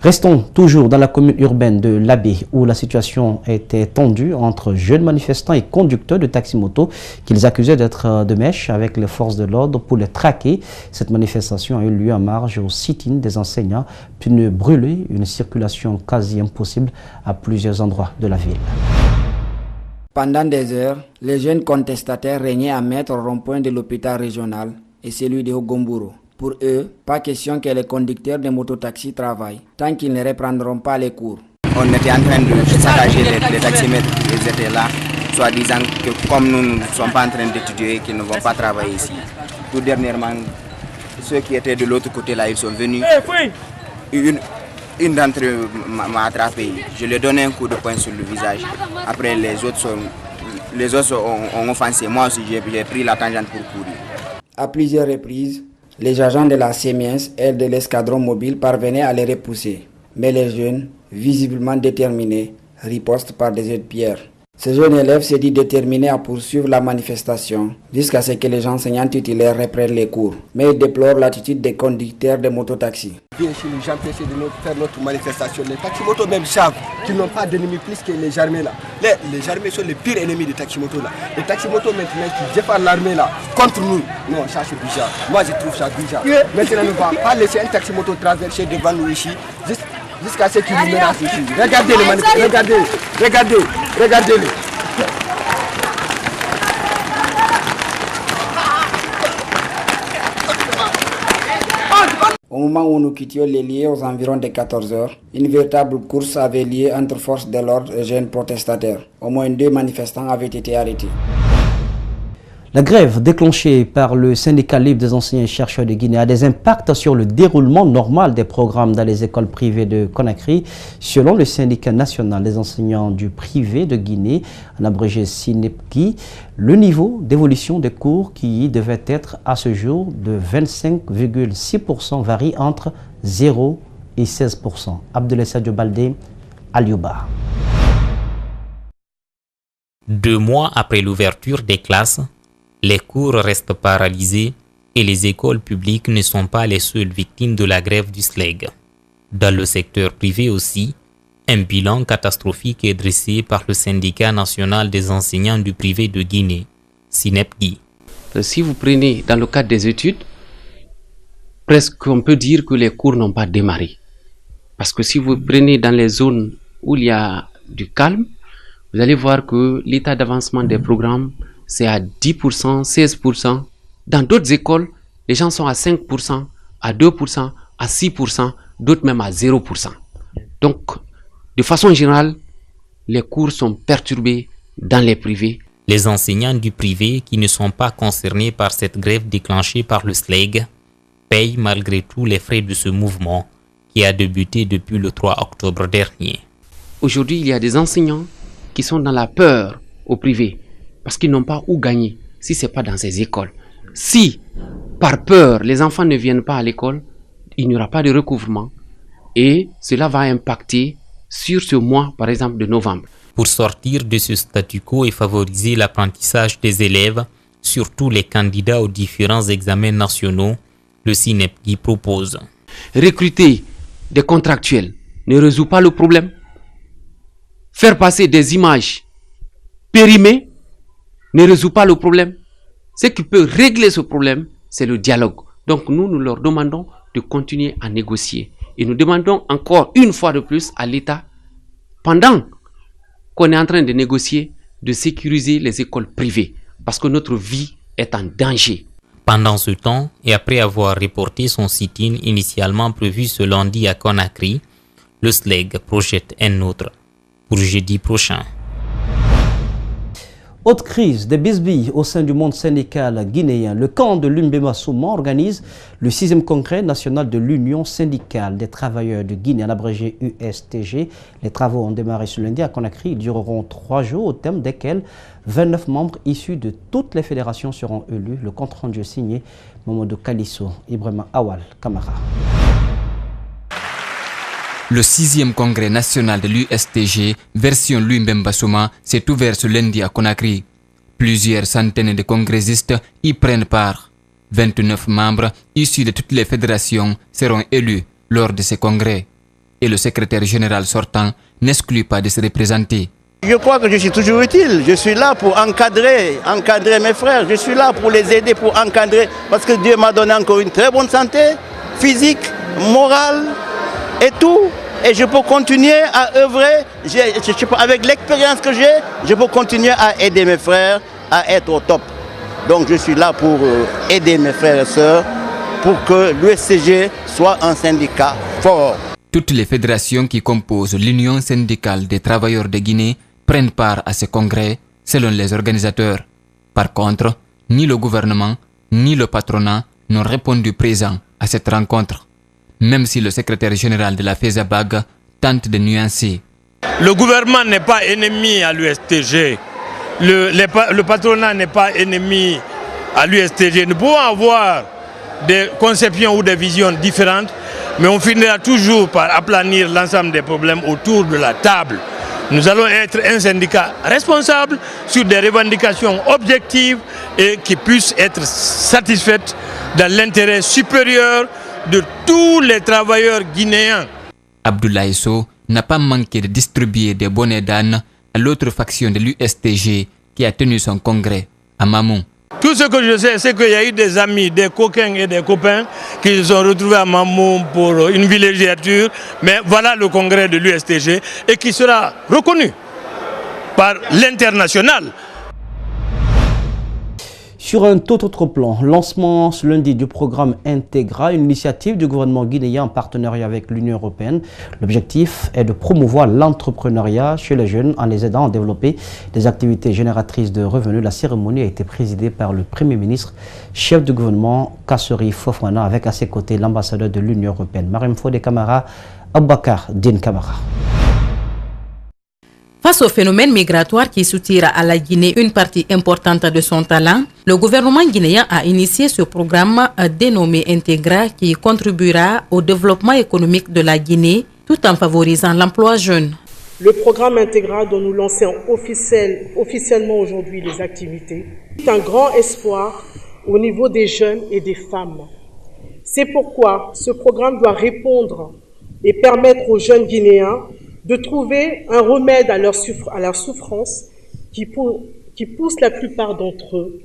Restons toujours dans la commune urbaine de Labé où la situation était tendue entre jeunes manifestants et conducteurs de taxi-moto qu'ils accusaient d'être de mèche avec les forces de l'ordre pour les traquer. Cette manifestation a eu lieu en marge au sit-in des enseignants, pneus brûlés, une circulation quasi impossible à plusieurs endroits de la ville. Pendant des heures, les jeunes contestataires régnaient à mettre au rond-point de l'hôpital régional et celui de Ogomburo. Pour eux, pas question que les conducteurs de mototaxis travaillent, tant qu'ils ne reprendront pas les cours. On était en train de saccager les taximètres, ils étaient là, soit disant que comme nous ne sommes pas en train d'étudier, qu'ils ne vont pas travailler ici. Tout dernièrement, ceux qui étaient de l'autre côté là, ils sont venus. Une d'entre eux m'a attrapé, je lui ai donné un coup de poing sur le visage. Après les autres ont offensé, moi aussi j'ai pris la tangente pour courir. À plusieurs reprises, les agents de la Sémiens et de l'escadron mobile parvenaient à les repousser. Mais les jeunes, visiblement déterminés, ripostent par des jets de pierre. Ce jeune élève se dit déterminé à poursuivre la manifestation jusqu'à ce que les enseignants titulaires reprennent les cours. Mais il déplore l'attitude des conducteurs de mototaxis. Bien sûr, les gens peuvent essayer de faire notre manifestation. Les taximotos même savent qu'ils n'ont pas d'ennemis plus que les armées là. Les armées sont les pires ennemis des taximotos là. Les taximotos maintenant qui défendent l'armée là contre nous. Non, ça c'est bizarre. Moi je trouve ça bizarre. Maintenant on ne va pas laisser un taximoto traverser devant nous ici jusqu'à ce qu'ils nous menacent ici. Regardez les manifestants, regardez-les. Au moment où nous quittions les lieux aux environs de 14 h, une véritable course avait lieu entre forces de l'ordre et jeunes protestataires. Au moins 2 manifestants avaient été arrêtés. La grève déclenchée par le syndicat libre des enseignants et chercheurs de Guinée a des impacts sur le déroulement normal des programmes dans les écoles privées de Conakry. Selon le syndicat national des enseignants du privé de Guinée, en abrégé SYNEPGI, le niveau d'évolution des cours qui y devait être à ce jour de 25,6% varie entre 0 et 16%. Abdoulaye Sadio Baldé, Aliouba. 2 mois après l'ouverture des classes, les cours restent paralysés et les écoles publiques ne sont pas les seules victimes de la grève du SLEG. Dans le secteur privé aussi, un bilan catastrophique est dressé par le syndicat national des enseignants du privé de Guinée, SYNEPGI. Si vous prenez dans le cadre des études, presque on peut dire que les cours n'ont pas démarré. Parce que si vous prenez dans les zones où il y a du calme, vous allez voir que l'état d'avancement des programmes c'est à 10%, 16%. Dans d'autres écoles, les gens sont à 5%, à 2%, à 6%, d'autres même à 0%. Donc, de façon générale, les cours sont perturbés dans les privés. Les enseignants du privé qui ne sont pas concernés par cette grève déclenchée par le SLEG payent malgré tout les frais de ce mouvement qui a débuté depuis le 3 octobre dernier. Aujourd'hui, il y a des enseignants qui sont dans la peur au privé. Parce qu'ils n'ont pas où gagner si ce n'est pas dans ces écoles. Si, par peur, les enfants ne viennent pas à l'école, il n'y aura pas de recouvrement. Et cela va impacter sur ce mois, par exemple, de novembre. Pour sortir de ce statu quo et favoriser l'apprentissage des élèves, surtout les candidats aux différents examens nationaux, le SYNEPGI propose. Recruter des contractuels ne résout pas le problème. Faire passer des images périmées ne résout pas le problème. Ce qui peut régler ce problème, c'est le dialogue. Donc nous leur demandons de continuer à négocier. Et nous demandons encore une fois de plus à l'État, pendant qu'on est en train de négocier, de sécuriser les écoles privées. Parce que notre vie est en danger. Pendant ce temps, et après avoir reporté son sit-in initialement prévu ce lundi à Conakry, le SLEG projette un autre pour jeudi prochain. Autre crise des bisbilles au sein du monde syndical guinéen. Le camp de Lumbema Souma organise le 6e congrès national de l'Union syndicale des travailleurs de Guinée, en abrégé USTG. Les travaux ont démarré ce lundi à Conakry. Ils dureront 3 jours, au terme desquels 29 membres issus de toutes les fédérations seront élus. Le compte rendu signé Mamadou Kalisso, Ibrahima Awal, Kamara. Le 6e congrès national de l'USTG, version Lumbemba Souma, s'est ouvert ce lundi à Conakry. Plusieurs centaines de congressistes y prennent part. 29 membres issus de toutes les fédérations seront élus lors de ces congrès. et le secrétaire général sortant n'excluent pas de se représenter. Je crois que je suis toujours utile. Je suis là pour encadrer mes frères. Je suis là pour les aider, pour encadrer. Parce que Dieu m'a donné encore une très bonne santé, physique, morale et tout. Et je peux continuer à œuvrer. Avec l'expérience que j'ai, je peux continuer à aider mes frères à être au top. Donc je suis là pour aider mes frères et sœurs pour que l'USTG soit un syndicat fort. Toutes les fédérations qui composent l'Union syndicale des travailleurs de Guinée prennent part à ce congrès, selon les organisateurs. Par contre, ni le gouvernement, ni le patronat n'ont répondu présent à cette rencontre, même si le secrétaire général de la FESABAG tente de nuancer. Le gouvernement n'est pas ennemi à l'USTG. Le patronat n'est pas ennemi à l'USTG. Nous pouvons avoir des conceptions ou des visions différentes, mais on finira toujours par aplanir l'ensemble des problèmes autour de la table. Nous allons être un syndicat responsable sur des revendications objectives et qui puissent être satisfaites dans l'intérêt supérieur de tous les travailleurs guinéens. Abdoulaye Sow n'a pas manqué de distribuer des bonnets d'âne à l'autre faction de l'USTG qui a tenu son congrès à Mamou. Tout ce que je sais, c'est qu'il y a eu des amis, des coquins et des copains qui se sont retrouvés à Mamou pour une villégiature. Mais voilà le congrès de l'USTG et qui sera reconnu par l'international. Sur un tout autre plan, lancement ce lundi du programme Integra, une initiative du gouvernement guinéen en partenariat avec l'Union européenne. L'objectif est de promouvoir l'entrepreneuriat chez les jeunes en les aidant à développer des activités génératrices de revenus. La cérémonie a été présidée par le Premier ministre, chef du gouvernement Kassori Fofana, avec à ses côtés l'ambassadeur de l'Union européenne, Marème Fodé Camara, Aboubakar Din Camara. Face au phénomène migratoire qui soutire à la Guinée une partie importante de son talent, le gouvernement guinéen a initié ce programme dénommé Integra qui contribuera au développement économique de la Guinée tout en favorisant l'emploi jeune. Le programme Integra dont nous lançons officiellement aujourd'hui les activités est un grand espoir au niveau des jeunes et des femmes. C'est pourquoi ce programme doit répondre et permettre aux jeunes Guinéens de trouver un remède à leur souffrance qui pousse la plupart d'entre eux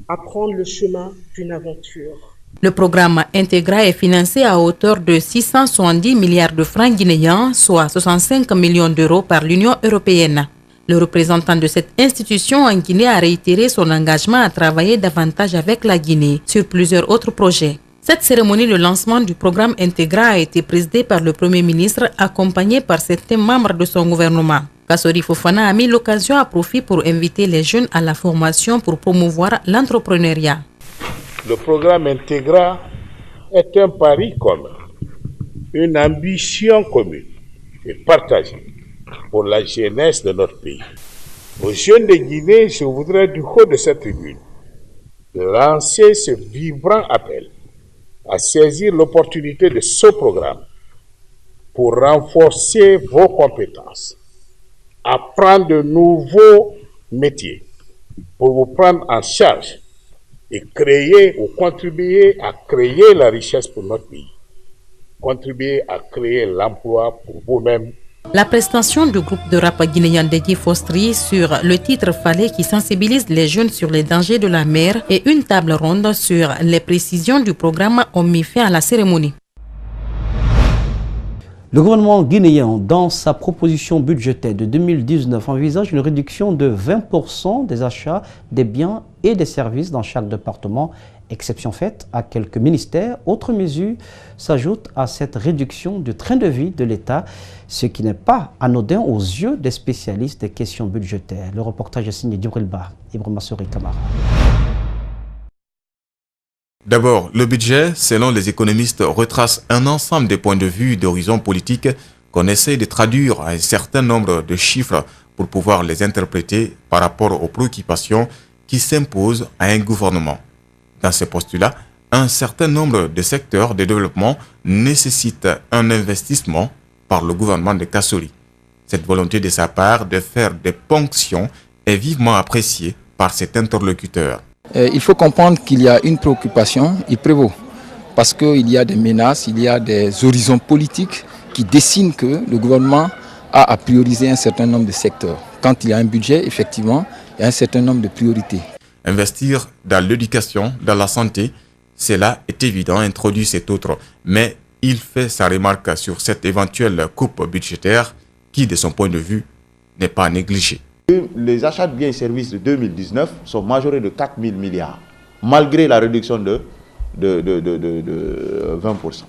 à prendre le chemin d'une aventure. Le programme Integra est financé à hauteur de 670 milliards de francs guinéens, soit 65 millions d'euros par l'Union européenne. Le représentant de cette institution en Guinée a réitéré son engagement à travailler davantage avec la Guinée sur plusieurs autres projets. Cette cérémonie de lancement du programme Integra a été présidée par le Premier ministre, accompagné par certains membres de son gouvernement. Kassori Fofana a mis l'occasion à profit pour inviter les jeunes à la formation pour promouvoir l'entrepreneuriat. Le programme Integra est un pari commun, une ambition commune et partagée pour la jeunesse de notre pays. Aux jeunes de Guinée, je voudrais du haut de cette tribune lancer ce vibrant appel à saisir l'opportunité de ce programme pour renforcer vos compétences, apprendre de nouveaux métiers, pour vous prendre en charge et créer ou contribuer à créer la richesse pour notre pays, contribuer à créer l'emploi pour vous-même. La prestation du groupe de rap guinéen Degui Fostri sur le titre Fallait qui sensibilise les jeunes sur les dangers de la mer et une table ronde sur les précisions du programme ont mis fin à la cérémonie. Le gouvernement guinéen, dans sa proposition budgétaire de 2019, envisage une réduction de 20% des achats des biens et des services dans chaque département, exception faite à quelques ministères. Autre mesure s'ajoute à cette réduction du train de vie de l'État, ce qui n'est pas anodin aux yeux des spécialistes des questions budgétaires. Le reportage est signé d'Ibril Ba, Ibrahima Souri Kamara. D'abord, le budget, selon les économistes, retrace un ensemble de points de vue d'horizons politiques qu'on essaie de traduire à un certain nombre de chiffres pour pouvoir les interpréter par rapport aux préoccupations qui s'imposent à un gouvernement. Dans ce postulat, un certain nombre de secteurs de développement nécessitent un investissement par le gouvernement de Kassori. Cette volonté de sa part de faire des ponctions est vivement appréciée par cet interlocuteur. Il faut comprendre qu'il y a une préoccupation, il prévaut, parce qu'il y a des menaces, il y a des horizons politiques qui dessine que le gouvernement a à prioriser un certain nombre de secteurs. Quand il y a un budget, effectivement, il y a un certain nombre de priorités. Investir dans l'éducation, dans la santé, cela est évident, introduit cet autre. Mais il fait sa remarque sur cette éventuelle coupe budgétaire qui, de son point de vue, n'est pas négligée. Les achats de biens et services de 2019 sont majorés de 4 000 milliards, malgré la réduction de 20%.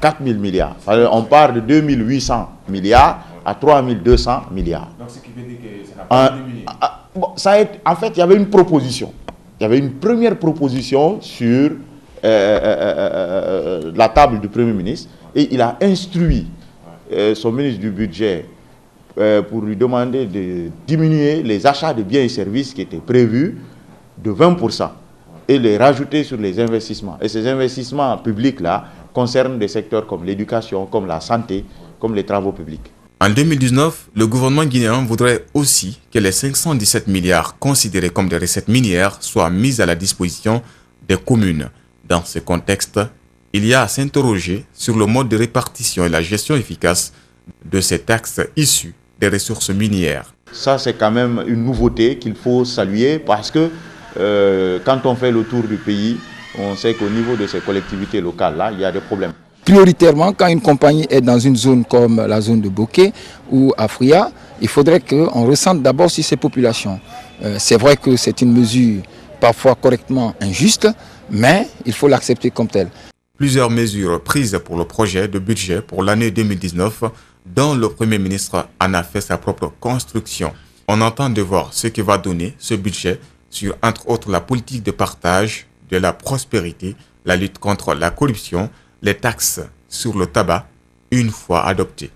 4 000 milliards. On part de 2 800 milliards à 3 200 milliards. Donc, ce qui veut dire que ça n'a pas diminué. En fait, il y avait une proposition. Il y avait une première proposition sur la table du Premier ministre et il a instruit son ministre du Budget pour lui demander de diminuer les achats de biens et services qui étaient prévus de 20% et les rajouter sur les investissements. Et ces investissements publics-là concernent des secteurs comme l'éducation, comme la santé, comme les travaux publics. En 2019, le gouvernement guinéen voudrait aussi que les 517 milliards considérés comme des recettes minières soient mis à la disposition des communes. Dans ce contexte, il y a à s'interroger sur le mode de répartition et la gestion efficace de ces taxes issues des ressources minières. Ça, c'est quand même une nouveauté qu'il faut saluer parce que quand on fait le tour du pays, on sait qu'au niveau de ces collectivités locales-là, il y a des problèmes. Prioritairement, quand une compagnie est dans une zone comme la zone de Bokeh ou Afria, il faudrait qu'on ressente d'abord sur ces populations. C'est vrai que c'est une mesure parfois correctement injuste, mais il faut l'accepter comme telle. Plusieurs mesures prises pour le projet de budget pour l'année 2019, dont le Premier ministre en a fait sa propre construction. On entend de voir ce que va donner ce budget sur, entre autres, la politique de partage, de la prospérité, la lutte contre la corruption, les taxes sur le tabac, une fois adoptées.